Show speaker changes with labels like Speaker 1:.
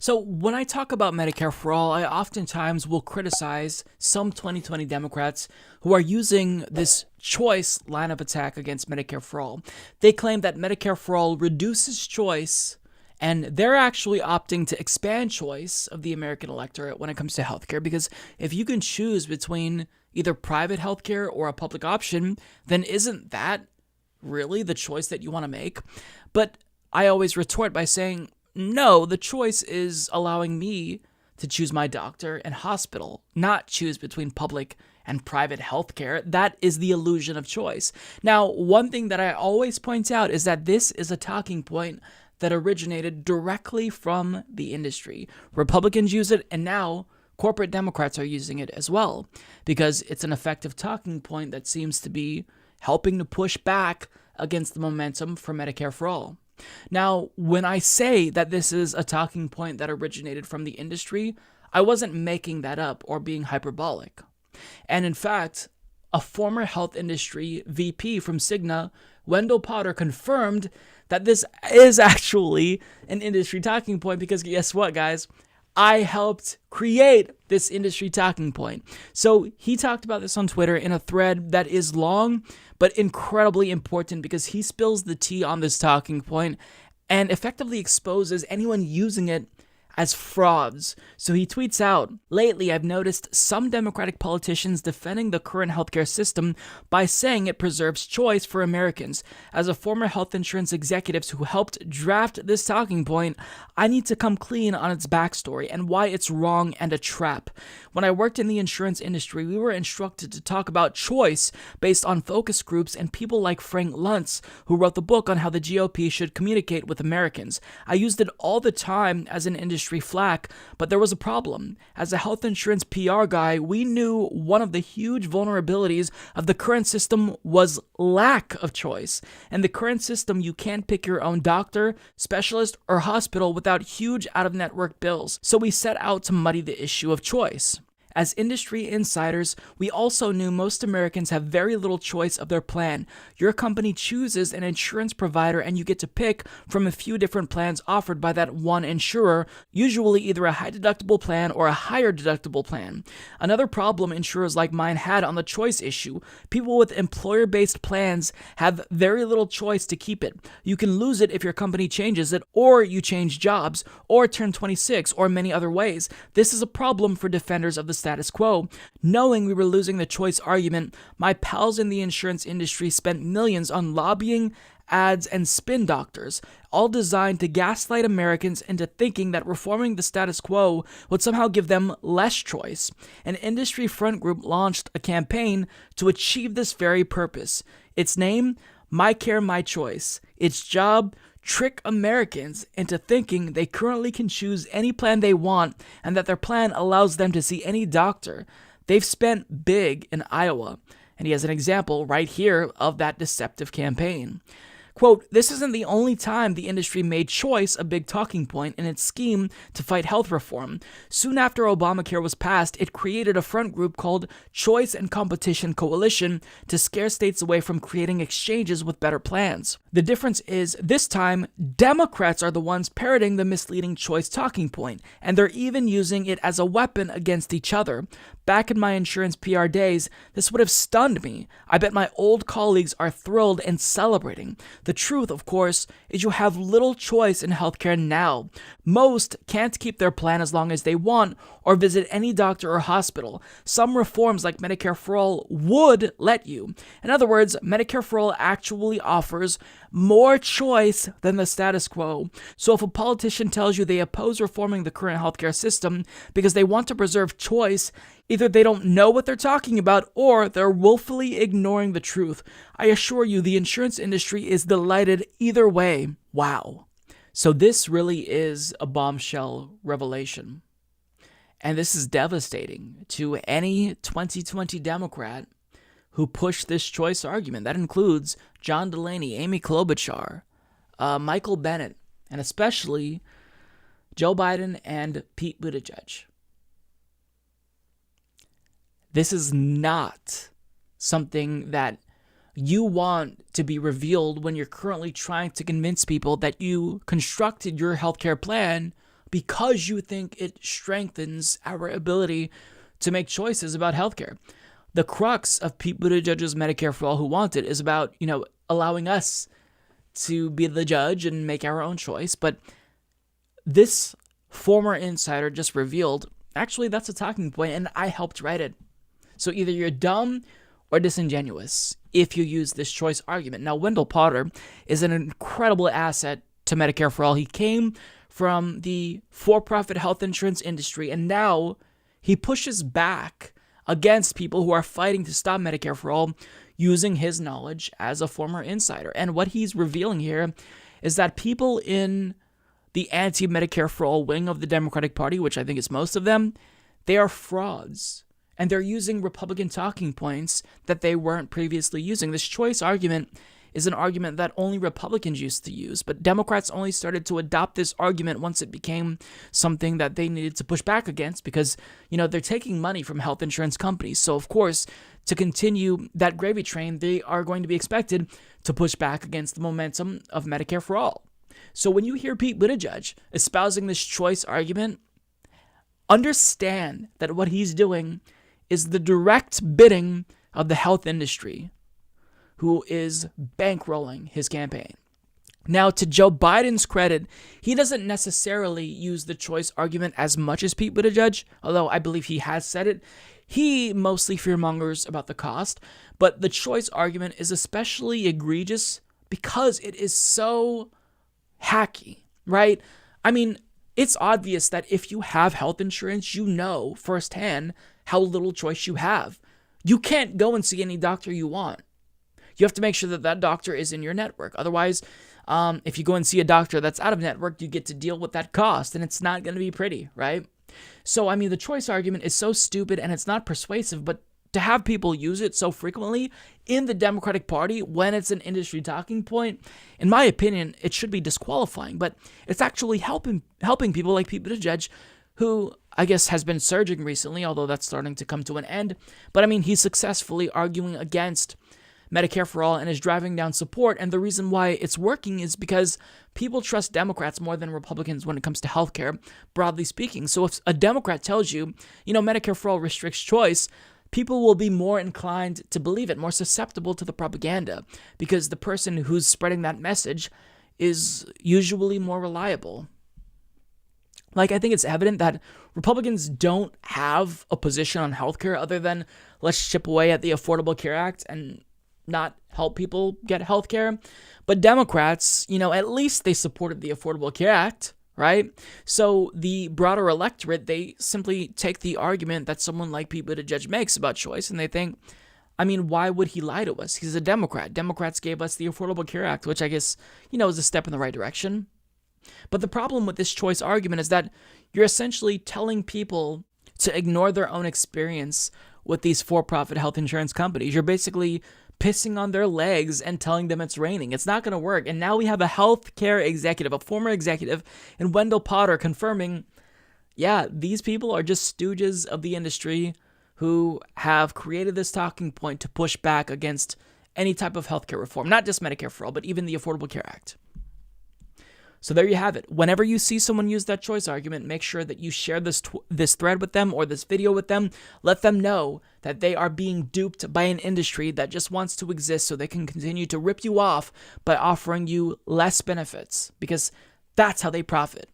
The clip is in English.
Speaker 1: So when I talk about Medicare for all, I oftentimes will criticize some 2020 Democrats who are using this choice line of attack against Medicare for all. They claim that Medicare for all reduces choice, and they're actually opting to expand choice of the American electorate when it comes to healthcare, because if you can choose between either private healthcare or a public option, then isn't that really the choice that you want to make? But I always retort by saying, no, the choice is allowing me to choose my doctor and hospital, not choose between public and private healthcare. That is the illusion of choice. Now, one thing that I always point out is that this is a talking point that originated directly from the industry. Republicans use it, and now corporate Democrats are using it as well, because it's an effective talking point that seems to be helping to push back against the momentum for Medicare for all. Now, when I say that this is a talking point that originated from the industry, I wasn't making that up or being hyperbolic. And in fact, a former health industry VP from Cigna, Wendell Potter, confirmed that this is actually an industry talking point, because guess what, guys? I helped create this industry talking point. So he talked about this on Twitter in a thread that is long, but incredibly important, because he spills the tea on this talking point and effectively exposes anyone using it as frauds. So he tweets out, "Lately, I've noticed some Democratic politicians defending the current healthcare system by saying it preserves choice for Americans. As a former health insurance executive who helped draft this talking point, I need to come clean on its backstory and why it's wrong and a trap. When I worked in the insurance industry, we were instructed to talk about choice based on focus groups and people like Frank Luntz, who wrote the book on how the GOP should communicate with Americans. I used it all the time as an industry flack, but there was a problem. As a health insurance PR guy, we knew one of the huge vulnerabilities of the current system was lack of choice. In the current system, you can't pick your own doctor, specialist, or hospital without huge out-of-network bills. So we set out to muddy the issue of choice. As industry insiders, we also knew most Americans have very little choice of their plan. Your company chooses an insurance provider and you get to pick from a few different plans offered by that one insurer, usually either a high deductible plan or a higher deductible plan. Another problem insurers like mine had on the choice issue: people with employer-based plans have very little choice to keep it. You can lose it if your company changes it, or you change jobs, or turn 26, or many other ways. This is a problem for defenders of the status quo. Knowing we were losing the choice argument, my pals in the insurance industry spent millions on lobbying, ads, and spin doctors, all designed to gaslight Americans into thinking that reforming the status quo would somehow give them less choice. An industry front group launched a campaign to achieve this very purpose. Its name: My Care, My Choice. Its job: trick Americans into thinking they currently can choose any plan they want and that their plan allows them to see any doctor. They've spent big in Iowa, and he has an example right here of that deceptive campaign. Quote, "This isn't the only time the industry made choice a big talking point in its scheme to fight health reform. Soon after Obamacare was passed, it created a front group called Choice and Competition Coalition to scare states away from creating exchanges with better plans. The difference is, this time, Democrats are the ones parroting the misleading choice talking point, and they're even using it as a weapon against each other. Back in my insurance PR days, this would have stunned me. I bet my old colleagues are thrilled and celebrating. The truth, of course, is you have little choice in healthcare now. Most can't keep their plan as long as they want or visit any doctor or hospital. Some reforms like Medicare for All would let you. In other words, Medicare for All actually offers more choice than the status quo. So if a politician tells you they oppose reforming the current healthcare system because they want to preserve choice, either they don't know what they're talking about or they're willfully ignoring the truth. I assure you, the insurance industry is delighted either way. Wow." So this really is a bombshell revelation. And this is devastating to any 2020 Democrat who pushed this choice argument. That includes John Delaney, Amy Klobuchar, Michael Bennet, and especially Joe Biden and Pete Buttigieg. This is not something that you want to be revealed when you're currently trying to convince people that you constructed your healthcare plan because you think it strengthens our ability to make choices about healthcare. The crux of Pete Buttigieg's Medicare for All Who Want It is about, allowing us to be the judge and make our own choice. But this former insider just revealed, actually, that's a talking point, and I helped write it. So either you're dumb or disingenuous if you use this choice argument. Now, Wendell Potter is an incredible asset to Medicare for All. He came from the for-profit health insurance industry, and now he pushes back against people who are fighting to stop Medicare for All using his knowledge as a former insider. And what he's revealing here is that people in the anti-Medicare for All wing of the Democratic Party, which I think is most of them, they are frauds. And they're using Republican talking points that they weren't previously using. This choice argument is an argument that only Republicans used to use, but Democrats only started to adopt this argument once it became something that they needed to push back against because, they're taking money from health insurance companies. So, of course, to continue that gravy train, they are going to be expected to push back against the momentum of Medicare for All. So when you hear Pete Buttigieg espousing this choice argument, understand that what he's doing is the direct bidding of the health industry, who is bankrolling his campaign. Now, to Joe Biden's credit, he doesn't necessarily use the choice argument as much as Pete Buttigieg, although I believe he has said it. He mostly fearmongers about the cost, but the choice argument is especially egregious because it is so hacky, right? I mean, it's obvious that if you have health insurance, you know firsthand how little choice you have. You can't go and see any doctor you want. You have to make sure that that doctor is in your network. Otherwise, if you go and see a doctor that's out of network, you get to deal with that cost, and it's not going to be pretty, right? So, the choice argument is so stupid, and it's not persuasive, but to have people use it so frequently in the Democratic Party when it's an industry talking point, in my opinion, it should be disqualifying. But it's actually helping people like Pete Buttigieg, who I guess has been surging recently, although that's starting to come to an end. But he's successfully arguing against Medicare for All and is driving down support. And the reason why it's working is because people trust Democrats more than Republicans when it comes to healthcare, broadly speaking. So if a Democrat tells you, Medicare for All restricts choice, people will be more inclined to believe it, more susceptible to the propaganda, because the person who's spreading that message is usually more reliable. I think it's evident that Republicans don't have a position on healthcare other than let's chip away at the Affordable Care Act and not help people get healthcare. But Democrats, at least they supported the Affordable Care Act, right? So the broader electorate, they simply take the argument that someone like Pete Buttigieg makes about choice, and they think, why would he lie to us? He's a Democrat. Democrats gave us the Affordable Care Act, which I guess, is a step in the right direction. But the problem with this choice argument is that you're essentially telling people to ignore their own experience with these for-profit health insurance companies. You're basically pissing on their legs and telling them it's raining. It's not going to work. And now we have a healthcare executive, a former executive, and Wendell Potter confirming, these people are just stooges of the industry who have created this talking point to push back against any type of healthcare reform, not just Medicare for All, but even the Affordable Care Act. So there you have it. Whenever you see someone use that choice argument, make sure that you share this thread with them or this video with them. Let them know that they are being duped by an industry that just wants to exist so they can continue to rip you off by offering you less benefits, because that's how they profit.